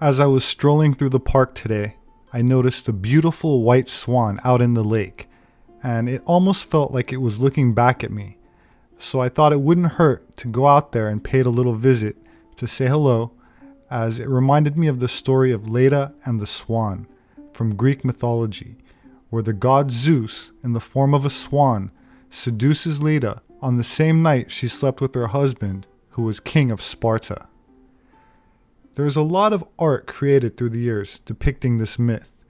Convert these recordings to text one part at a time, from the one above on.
As I was strolling through the park today, I noticed a beautiful white swan out in the lake, and it almost felt like it was looking back at me. So I thought it wouldn't hurt to go out there and pay it a little visit to say hello, as it reminded me of the story of Leda and the swan from Greek mythology, where the god Zeus, in the form of a swan, seduces Leda on the same night she slept with her husband, who was king of Sparta. There's a lot of art created through the years depicting this myth,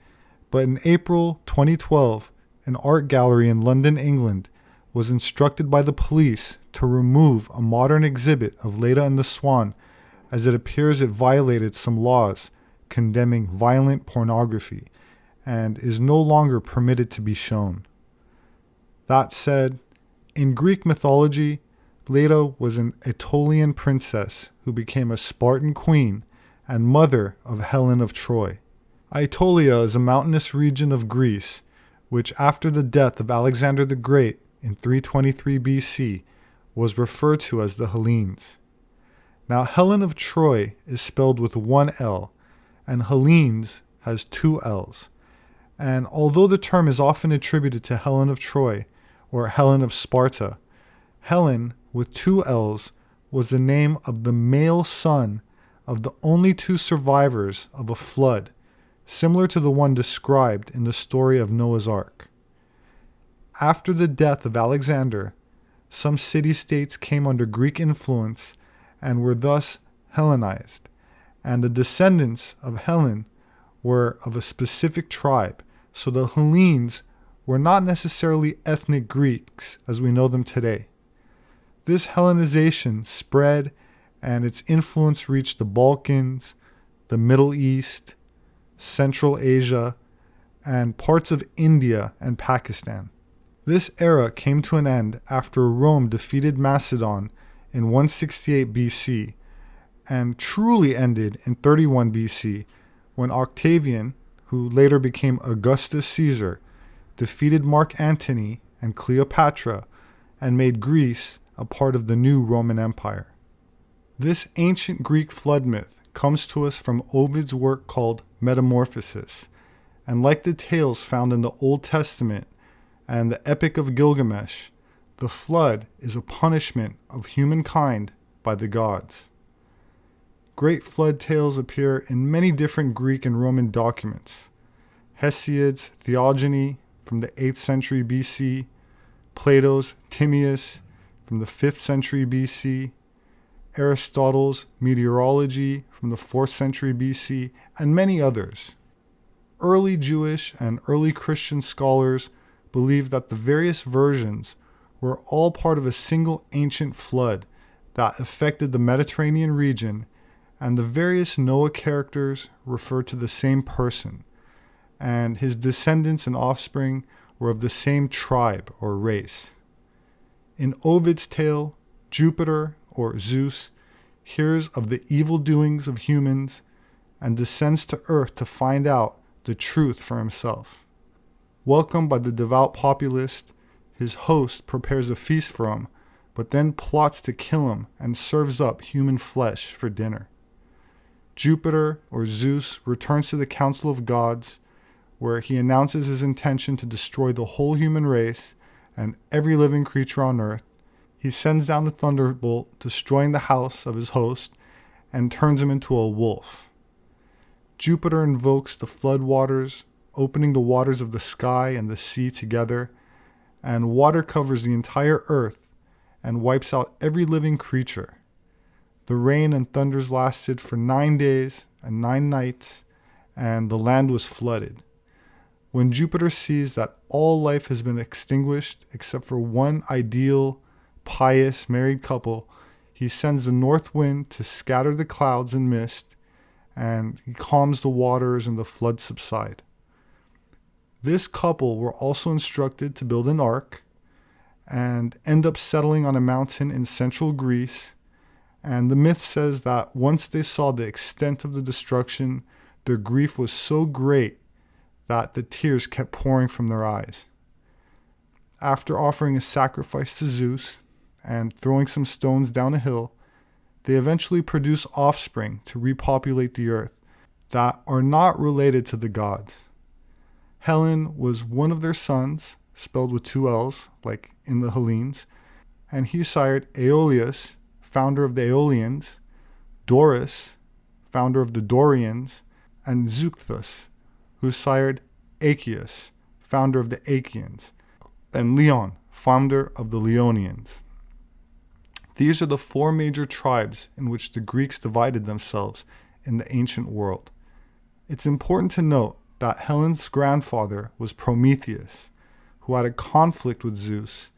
but in April 2012, an art gallery in London, England, was instructed by the police to remove a modern exhibit of Leda and the Swan, as it appears it violated some laws condemning violent pornography and is no longer permitted to be shown. That said, in Greek mythology, Leda was an Aetolian princess who became a Spartan queen and mother of Helen of Troy. Aetolia is a mountainous region of Greece, which after the death of Alexander the Great in 323 BC was referred to as the Hellenes. Now Helen of Troy is spelled with one L, and Hellenes has two L's. And although the term is often attributed to Helen of Troy or Helen of Sparta, Helen with two L's was the name of the male son of the only two survivors of a flood, similar to the one described in the story of Noah's Ark. After the death of Alexander, some city-states came under Greek influence and were thus Hellenized, and the descendants of Helen were of a specific tribe, so the Hellenes were not necessarily ethnic Greeks as we know them today. This Hellenization spread, and its influence reached the Balkans, the Middle East, Central Asia, and parts of India and Pakistan. This era came to an end after Rome defeated Macedon in 168 BC, and truly ended in 31 BC when Octavian, who later became Augustus Caesar, defeated Mark Antony and Cleopatra and made Greece a part of the new Roman Empire. This ancient Greek flood myth comes to us from Ovid's work called Metamorphosis, and like the tales found in the Old Testament and the Epic of Gilgamesh, the flood is a punishment of humankind by the gods. Great flood tales appear in many different Greek and Roman documents. Hesiod's Theogony from the 8th century BC, Plato's Timeaus from the 5th century BC, Aristotle's Meteorology from the 4th century BC, and many others. Early Jewish and early Christian scholars believe that the various versions were all part of a single ancient flood that affected the Mediterranean region, and the various Noah characters refer to the same person, and his descendants and offspring were of the same tribe or race. In Ovid's tale, Jupiter, or Zeus, hears of the evil doings of humans and descends to earth to find out the truth for himself. Welcomed by the devout populace, his host prepares a feast for him, but then plots to kill him and serves up human flesh for dinner. Jupiter, or Zeus, returns to the Council of Gods, where he announces his intention to destroy the whole human race and every living creature on earth. He sends down a thunderbolt, destroying the house of his host, and turns him into a wolf. Jupiter invokes the flood waters, opening the waters of the sky and the sea together, and water covers the entire earth and wipes out every living creature. The rain and thunders lasted for 9 days and 9 nights, and the land was flooded. When Jupiter sees that all life has been extinguished except for one ideal, pious married couple, he sends the north wind to scatter the clouds and mist, and he calms the waters and the floods subside. This couple were also instructed to build an ark and end up settling on a mountain in central Greece, and the myth says that once they saw the extent of the destruction, their grief was so great that the tears kept pouring from their eyes. After offering a sacrifice to Zeus and throwing some stones down a hill, they eventually produce offspring to repopulate the earth that are not related to the gods. Helen was one of their sons, spelled with two L's, like in the Hellenes, and he sired Aeolus, founder of the Aeolians, Doris, founder of the Dorians, and Zeuxis, who sired Achaeus, founder of the Achaeans, and Leon, founder of the Leonians. These are the four major tribes in which the Greeks divided themselves in the ancient world. It's important to note that Helen's grandfather was Prometheus, who had a conflict with Zeus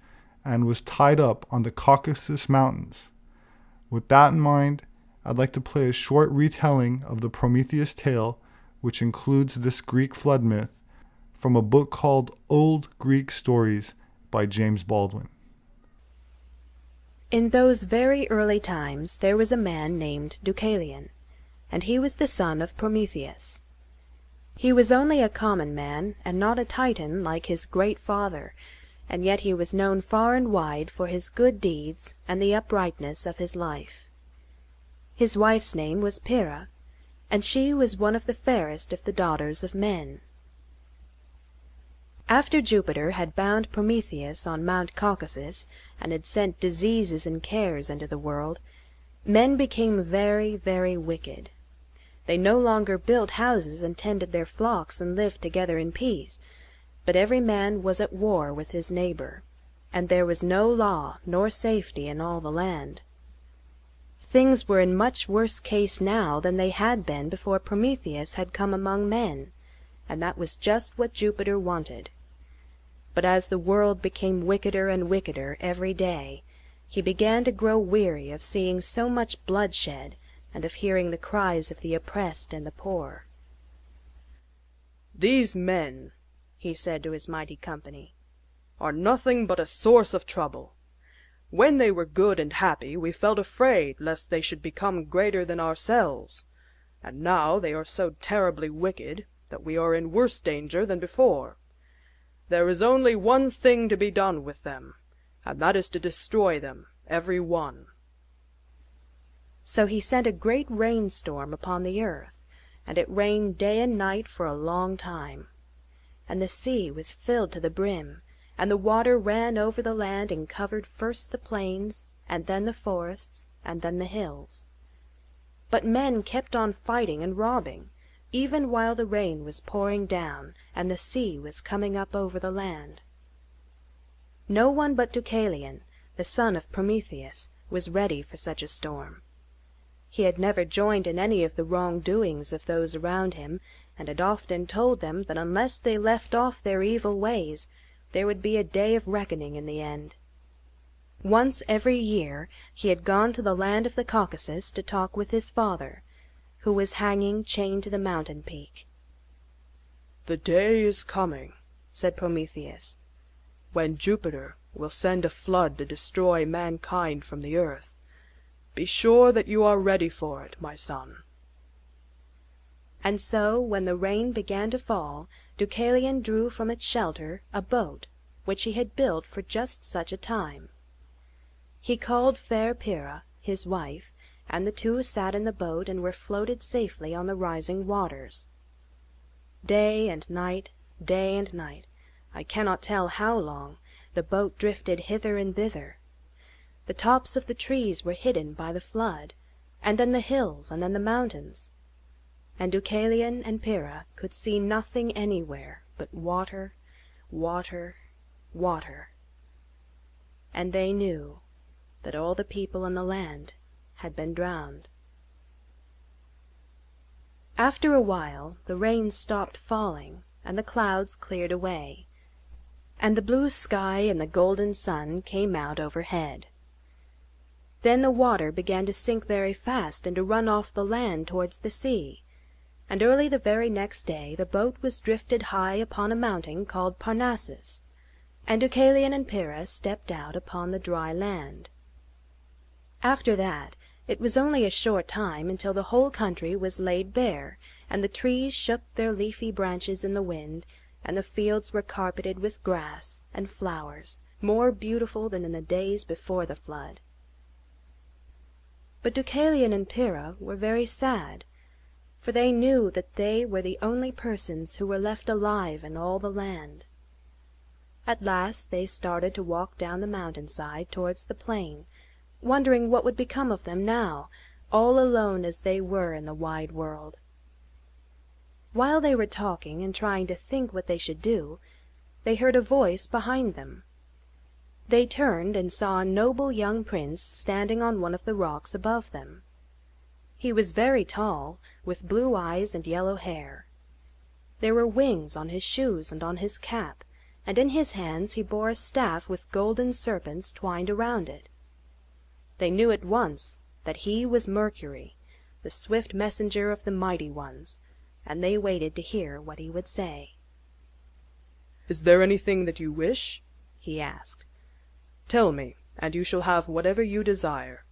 and was tied up on the Caucasus Mountains. With that in mind, I'd like to play a short retelling of the Prometheus tale, which includes this Greek flood myth, from a book called Old Greek Stories by James Baldwin. In those very early times there was a man named Deucalion, and he was the son of Prometheus. He was only a common man, and not a Titan like his great father, and yet he was known far and wide for his good deeds and the uprightness of his life. His wife's name was Pyrrha, and she was one of the fairest of the daughters of men. After Jupiter had bound Prometheus on Mount Caucasus, and had sent diseases and cares into the world, men became very, very wicked. They no longer built houses and tended their flocks and lived together in peace, but every man was at war with his neighbor, and there was no law nor safety in all the land. Things were in much worse case now than they had been before Prometheus had come among men, and that was just what Jupiter wanted. But as the world became wickeder and wickeder every day, he began to grow weary of seeing so much bloodshed, and of hearing the cries of the oppressed and the poor. "These men," he said to his mighty company, "are nothing but a source of trouble. When they were good and happy, we felt afraid lest they should become greater than ourselves, and now they are so terribly wicked that we are in worse danger than before. There is only one thing to be done with them, and that is to destroy them, every one." So he sent a great rainstorm upon the earth, and it rained day and night for a long time. And the sea was filled to the brim, and the water ran over the land and covered first the plains, and then the forests, and then the hills. But men kept on fighting and robbing, even while the rain was pouring down and the sea was coming up over the land. No one but Deucalion, the son of Prometheus, was ready for such a storm. He had never joined in any of the wrong-doings of those around him, and had often told them that unless they left off their evil ways, there would be a day of reckoning in the end. Once every year he had gone to the land of the Caucasus to talk with his father, who was hanging chained to the mountain peak. "The day is coming," said Prometheus, "when Jupiter will send a flood to destroy mankind from the earth. Be sure that you are ready for it, my son." And so, when the rain began to fall, Deucalion drew from its shelter a boat, which he had built for just such a time. He called fair Pyrrha, his wife, and the two sat in the boat and were floated safely on the rising waters. Day and night, I cannot tell how long, the boat drifted hither and thither. The tops of the trees were hidden by the flood, and then the hills, and then the mountains. And Deucalion and Pyrrha could see nothing anywhere but water, water, water. And they knew that all the people in the land had been drowned. After a while the rain stopped falling, and the clouds cleared away, and the blue sky and the golden sun came out overhead. Then the water began to sink very fast and to run off the land towards the sea, and early the very next day the boat was drifted high upon a mountain called Parnassus, and Deucalion and Pyrrha stepped out upon the dry land. After that it was only a short time until the whole country was laid bare, and the trees shook their leafy branches in the wind, and the fields were carpeted with grass and flowers, more beautiful than in the days before the flood. But Deucalion and Pyrrha were very sad, for they knew that they were the only persons who were left alive in all the land. At last they started to walk down the mountainside towards the plain, wondering what would become of them now, all alone as they were in the wide world. While they were talking and trying to think what they should do, they heard a voice behind them. They turned and saw a noble young prince standing on one of the rocks above them. He was very tall, with blue eyes and yellow hair. There were wings on his shoes and on his cap, and in his hands he bore a staff with golden serpents twined around it. They knew at once that he was Mercury, the swift messenger of the mighty ones, and they waited to hear what he would say. "Is there anything that you wish?" he asked. "Tell me, and you shall have whatever you desire."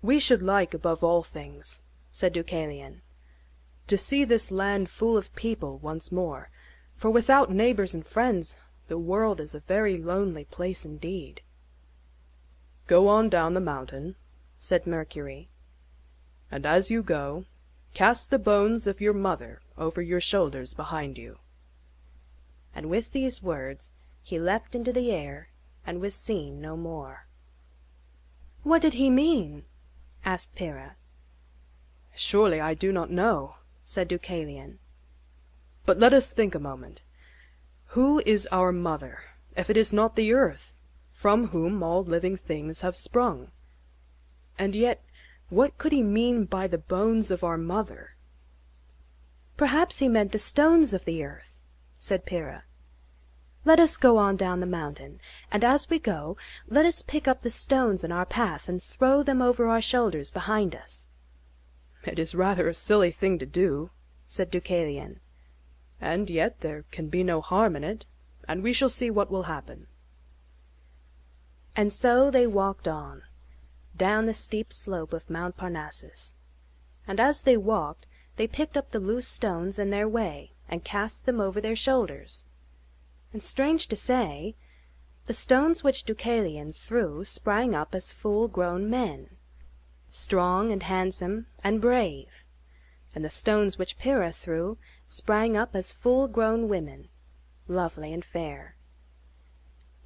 "We should like, above all things," said Deucalion, "to see this land full of people once more, for without neighbors and friends the world is a very lonely place indeed." "Go on down the mountain," said Mercury, "and as you go, cast the bones of your mother over your shoulders behind you." And with these words he leapt into the air and was seen no more. "What did he mean?" asked Pyrrha. "Surely I do not know," said Deucalion. "But let us think a moment. Who is our mother, if it is not the earth, from whom all living things have sprung? And yet what could he mean by the bones of our mother?" "Perhaps he meant the stones of the earth," said Pyrrha. "Let us go on down the mountain, and as we go, let us pick up the stones in our path and throw them over our shoulders behind us." "It is rather a silly thing to do," said Deucalion, "and yet there can be no harm in it, and we shall see what will happen." And so they walked on, down the steep slope of Mount Parnassus, and as they walked they picked up the loose stones in their way and cast them over their shoulders. And strange to say, the stones which Deucalion threw sprang up as full-grown men, strong and handsome and brave, and the stones which Pyrrha threw sprang up as full-grown women, lovely and fair.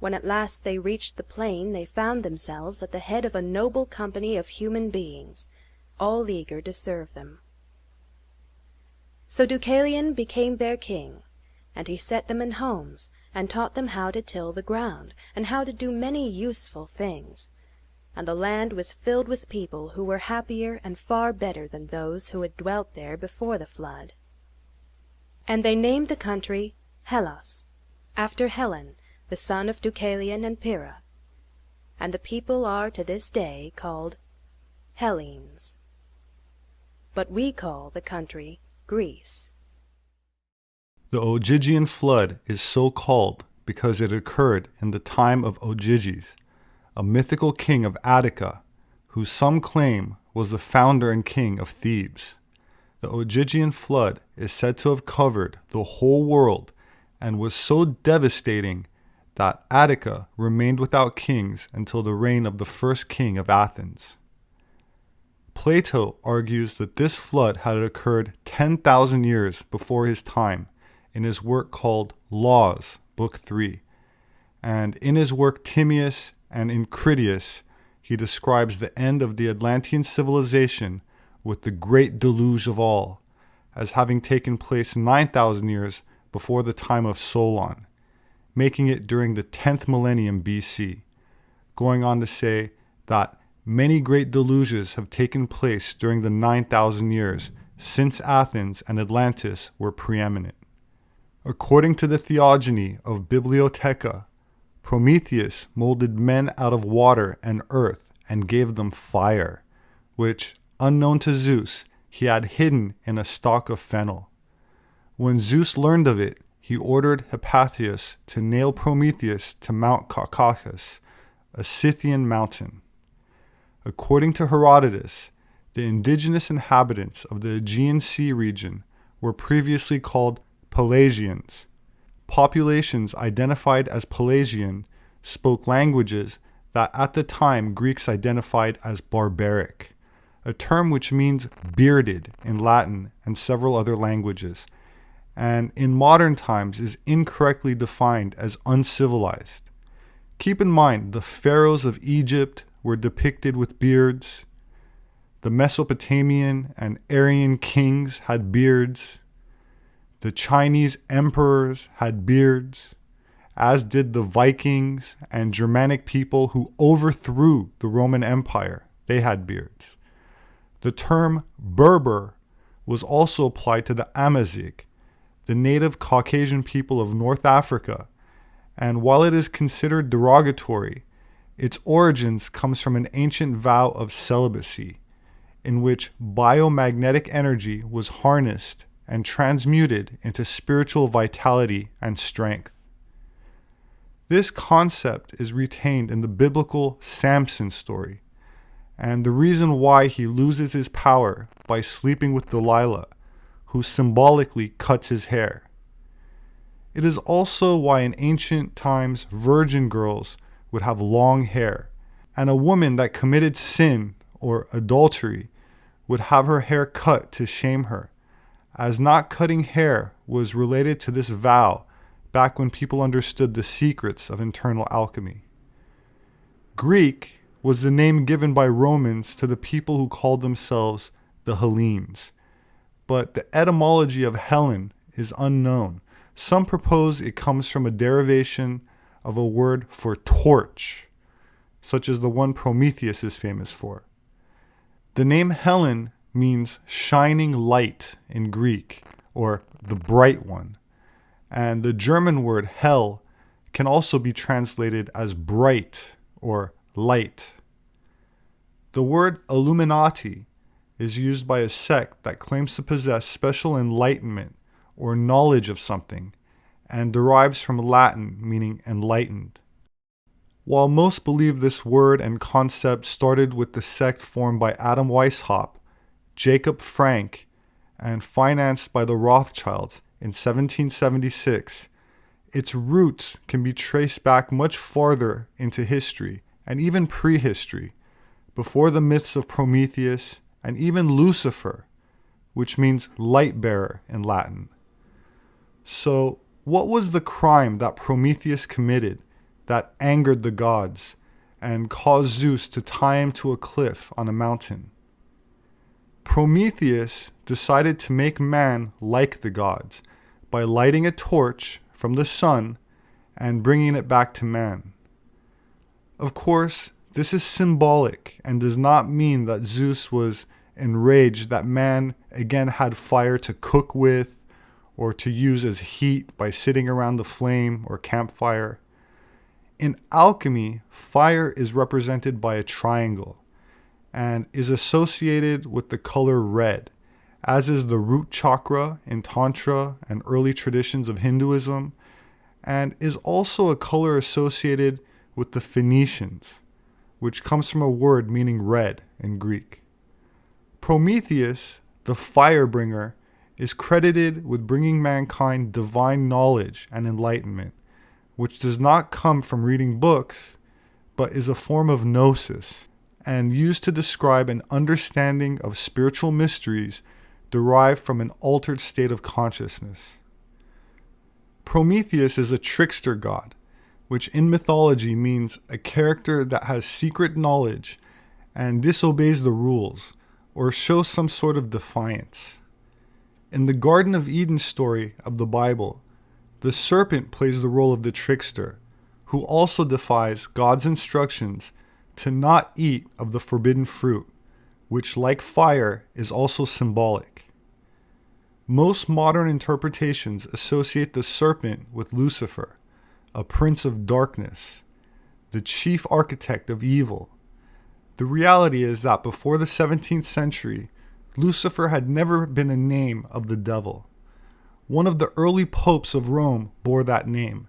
When at last they reached the plain they found themselves at the head of a noble company of human beings, all eager to serve them. So Deucalion became their king, and he set them in homes, and taught them how to till the ground, and how to do many useful things, and the land was filled with people who were happier and far better than those who had dwelt there before the flood. And they named the country Hellas, after Helen, the son of Deucalion and Pyrrha, and the people are to this day called Hellenes. But we call the country Greece. The Ogygian flood is so called because it occurred in the time of Ogyges, a mythical king of Attica, who some claim was the founder and king of Thebes. The Ogygian flood is said to have covered the whole world and was so devastating that Attica remained without kings until the reign of the first king of Athens. Plato argues that this flood had occurred 10,000 years before his time in his work called Laws, Book 3. And in his work Timaeus and in Critias, he describes the end of the Atlantean civilization with the great deluge of all, as having taken place 9,000 years before the time of Solon, making it during the 10th millennium BC, going on to say that many great deluges have taken place during the 9,000 years since Athens and Atlantis were preeminent. According to the Theogony of Bibliotheca, Prometheus molded men out of water and earth and gave them fire, which, unknown to Zeus, he had hidden in a stalk of fennel. When Zeus learned of it, he ordered Hippatheus to nail Prometheus to Mount Caucasus, a Scythian mountain. According to Herodotus, the indigenous inhabitants of the Aegean Sea region were previously called Pelagians. Populations identified as Pelagian spoke languages that at the time Greeks identified as barbaric, a term which means bearded in Latin and several other languages, and in modern times is incorrectly defined as uncivilized. Keep in mind, the pharaohs of Egypt were depicted with beards. The Mesopotamian and Aryan kings had beards. The Chinese emperors had beards, as did the Vikings and Germanic people who overthrew the Roman Empire. They had beards. The term Berber was also applied to the Amazigh, the native Caucasian people of North Africa, and while it is considered derogatory, its origins comes from an ancient vow of celibacy, in which biomagnetic energy was harnessed and transmuted into spiritual vitality and strength. This concept is retained in the biblical Samson story, and the reason why he loses his power by sleeping with Delilah, who symbolically cuts his hair. It is also why in ancient times virgin girls would have long hair, and a woman that committed sin or adultery would have her hair cut to shame her, as not cutting hair was related to this vow back when people understood the secrets of internal alchemy. Greek was the name given by Romans to the people who called themselves the Hellenes, but the etymology of Helen is unknown. Some propose it comes from a derivation of a word for torch, such as the one Prometheus is famous for. The name Helen means shining light in Greek, or the bright one, and the German word hell can also be translated as bright or light. The word Illuminati is used by a sect that claims to possess special enlightenment or knowledge of something, and derives from Latin meaning enlightened. While most believe this word and concept started with the sect formed by Adam Weishaupt, Jacob Frank, and financed by the Rothschilds in 1776, its roots can be traced back much farther into history and even prehistory, before the myths of Prometheus and even Lucifer, which means light bearer in Latin. So, what was the crime that Prometheus committed that angered the gods and caused Zeus to tie him to a cliff on a mountain? Prometheus decided to make man like the gods by lighting a torch from the sun and bringing it back to man. Of course, this is symbolic and does not mean that Zeus was enraged that man again had fire to cook with or to use as heat by sitting around the flame or campfire. In alchemy, fire is represented by a triangle and is associated with the color red, as is the root chakra in Tantra and early traditions of Hinduism, and is also a color associated with the Phoenicians, which comes from a word meaning red in Greek. Prometheus, the fire-bringer, is credited with bringing mankind divine knowledge and enlightenment, which does not come from reading books, but is a form of gnosis, and used to describe an understanding of spiritual mysteries derived from an altered state of consciousness. Prometheus is a trickster god, which in mythology means a character that has secret knowledge and disobeys the rules, or shows some sort of defiance. In the Garden of Eden story of the Bible, the serpent plays the role of the trickster, who also defies God's instructions to not eat of the forbidden fruit, which, like fire, is also symbolic. Most modern interpretations associate the serpent with Lucifer, a prince of darkness, the chief architect of evil. The reality is that before the 17th century, Lucifer had never been a name of the devil. One of the early popes of Rome bore that name,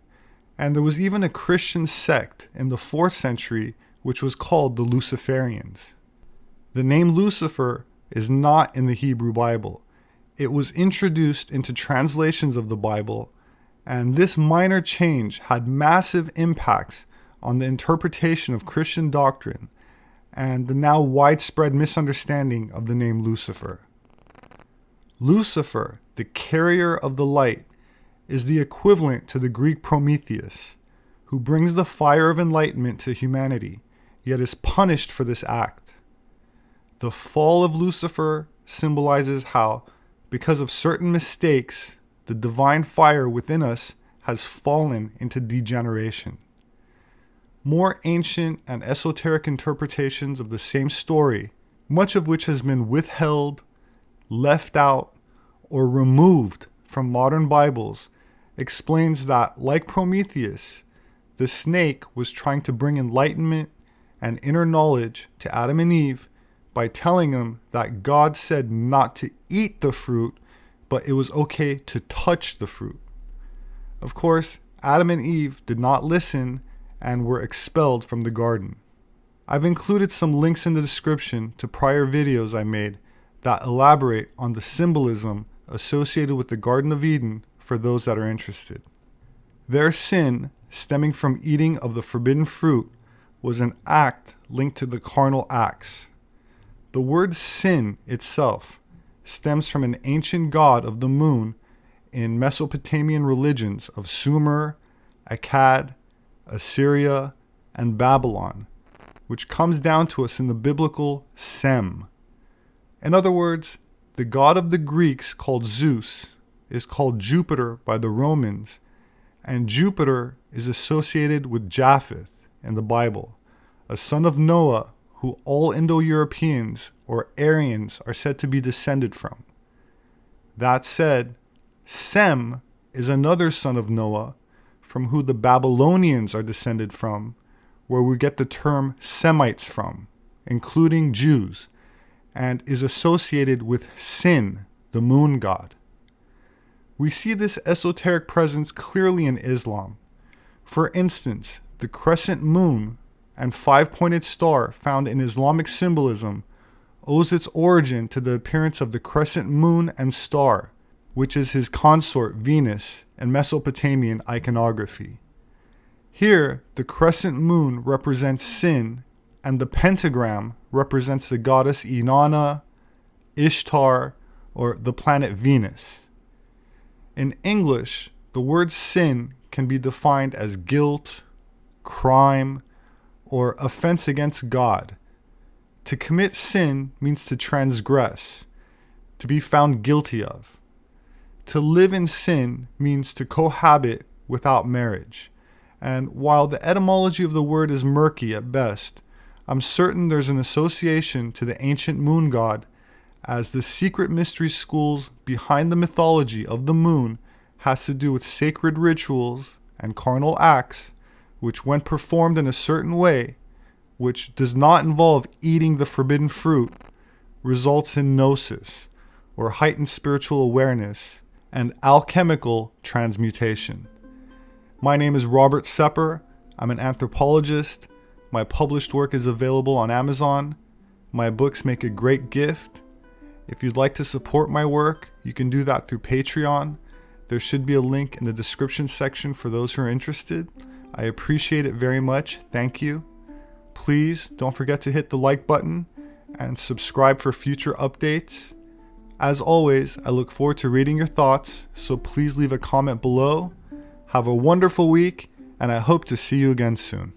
and there was even a Christian sect in the 4th century which was called the Luciferians. The name Lucifer is not in the Hebrew Bible. It was introduced into translations of the Bible, and this minor change had massive impacts on the interpretation of Christian doctrine, and the now widespread misunderstanding of the name Lucifer. Lucifer, the carrier of the light, is the equivalent to the Greek Prometheus, who brings the fire of enlightenment to humanity, yet is punished for this act. The fall of Lucifer symbolizes how, because of certain mistakes, the divine fire within us has fallen into degeneration. More ancient and esoteric interpretations of the same story, much of which has been withheld, left out, or removed from modern Bibles, explains that, like Prometheus, the snake was trying to bring enlightenment and inner knowledge to Adam and Eve by telling them that God said not to eat the fruit, but it was okay to touch the fruit. Of course, Adam and Eve did not listen and were expelled from the garden. I've included some links in the description to prior videos I made that elaborate on the symbolism associated with the Garden of Eden for those that are interested. Their sin, stemming from eating of the forbidden fruit, was an act linked to the carnal acts. The word sin itself stems from an ancient god of the moon in Mesopotamian religions of Sumer, Akkad, Assyria, and Babylon, which comes down to us in the biblical Sem. In other words, the god of the Greeks called Zeus is called Jupiter by the Romans, and Jupiter is associated with Japheth in the Bible, a son of Noah who all Indo-Europeans or Aryans are said to be descended from. That said, Sem is another son of Noah from who the Babylonians are descended from, where we get the term Semites from, including Jews, and is associated with Sin, the moon god. We see this esoteric presence clearly in Islam. For instance, the crescent moon and five-pointed star found in Islamic symbolism owes its origin to the appearance of the crescent moon and star, which is his consort Venus in Mesopotamian iconography. Here, the crescent moon represents sin, and the pentagram represents the goddess Inanna, Ishtar, or the planet Venus. In English, the word sin can be defined as guilt, crime, or offense against God. To commit sin means to transgress, to be found guilty of. To live in sin means to cohabit without marriage. And while the etymology of the word is murky at best, I'm certain there's an association to the ancient moon god, as the secret mystery schools behind the mythology of the moon has to do with sacred rituals and carnal acts, which when performed in a certain way, which does not involve eating the forbidden fruit, results in gnosis, or heightened spiritual awareness, and alchemical transmutation. My name is Robert Sepehr. I'm an anthropologist. My published work is available on Amazon. My books make a great gift. If you'd like to support my work, you can do that through Patreon. There should be a link in the description section for those who are interested. I appreciate it very much. Thank you. Please don't forget to hit the like button and subscribe for future updates. As always, I look forward to reading your thoughts, so please leave a comment below. Have a wonderful week, and I hope to see you again soon.